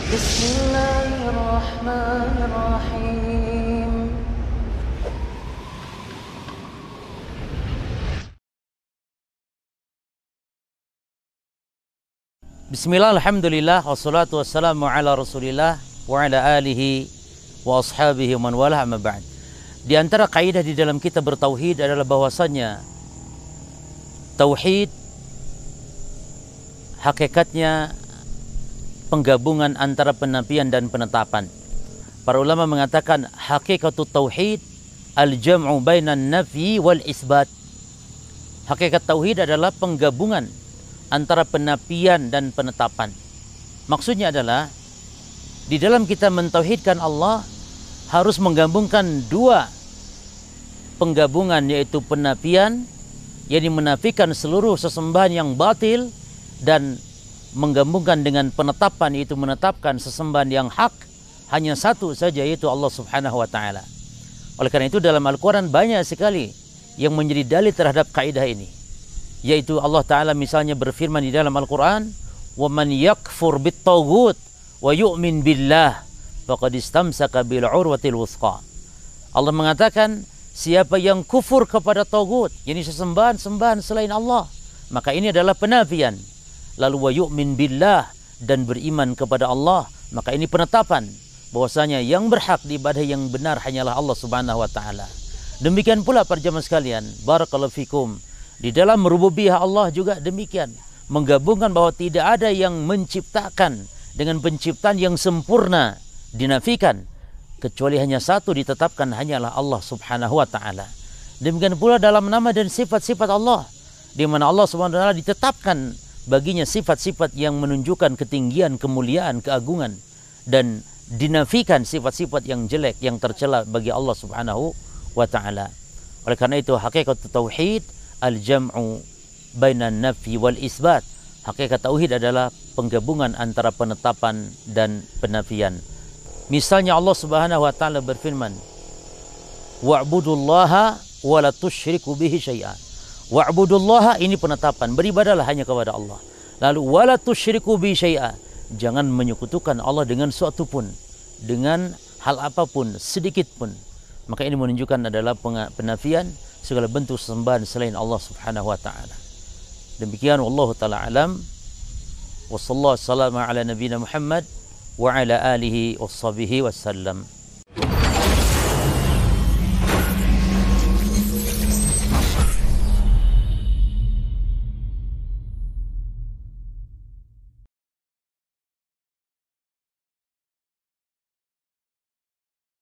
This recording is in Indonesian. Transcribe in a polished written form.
Bismillahirrahmanirrahim. Bismillah, alhamdulillah, wassalatu wassalamu ala rasulillah wa ala alihi wa ashabihi wa man wala, amma ba'd. Di antara kaidah di dalam kita bertauhid adalah bahwasannya tauhid hakikatnya penggabungan antara penafian dan penetapan. Para ulama mengatakan hakikatut tauhid al-jam'u bainan nafi wal isbat. Hakikat tauhid adalah penggabungan antara penafian dan penetapan. Maksudnya adalah di dalam kita mentauhidkan Allah harus menggabungkan dua penggabungan, yaitu penafian, yakni menafikan seluruh sesembahan yang batil, dan menggabungkan dengan penetapan, yaitu menetapkan sesembahan yang hak hanya satu saja, yaitu Allah Subhanahu wa taala. Oleh karena itu dalam Al-Qur'an banyak sekali yang menjadi dalil terhadap kaidah ini. Yaitu Allah Ta'ala misalnya berfirman di dalam Al-Quran, وَمَنْ يَكْفُرْ بِالطَّاغُوتِ وَيُؤْمِنْ بِاللَّهِ فَقَدْ اسْتَمْسَكَ بِالْعُرْوَةِ الْوُثْقَى. Allah mengatakan, siapa yang kufur kepada tagut, yakni sesembahan-sembahan selain Allah, maka ini adalah penafian. Lalu وَيُؤْمِنْ بِاللَّهِ, dan beriman kepada Allah, maka ini penetapan bahwasanya yang berhak diibadahi yang benar hanyalah Allah Subhanahu wa taala. Demikian pula para jemaah sekalian, barakallahu fikum, di dalam rububiyah Allah juga demikian, menggabungkan bahwa tidak ada yang menciptakan dengan penciptaan yang sempurna dinafikan, kecuali hanya satu ditetapkan, hanyalah Allah Subhanahu wa taala. Demikian pula dalam nama dan sifat-sifat Allah, di mana Allah Subhanahu wa taala ditetapkan baginya sifat-sifat yang menunjukkan ketinggian, kemuliaan, keagungan, dan dinafikan sifat-sifat yang jelek, yang tercela bagi Allah Subhanahu wa taala. Oleh karena itu hakikat tauhid al-jam'u bainan nafi wal isbat. Hakikat tauhid adalah penggabungan antara penetapan dan penafian. Misalnya Allah Subhanahu wa taala berfirman, wa'budullaha wa la tusyriku bihi syai'a. Wa'budullaha, ini penetapan, beribadahlah hanya kepada Allah. Lalu wa la tusyriku bihi syai'a, jangan menyekutukan Allah dengan suatu pun, dengan hal apapun, sedikit pun. Maka ini menunjukkan adalah penafian segala bentuk sembahan selain Allah Subhanahu wa taala. Demikian wallahu taala alam. Wassallallahu ala nabiyina Muhammad wa ala alihi washabihi wasallam.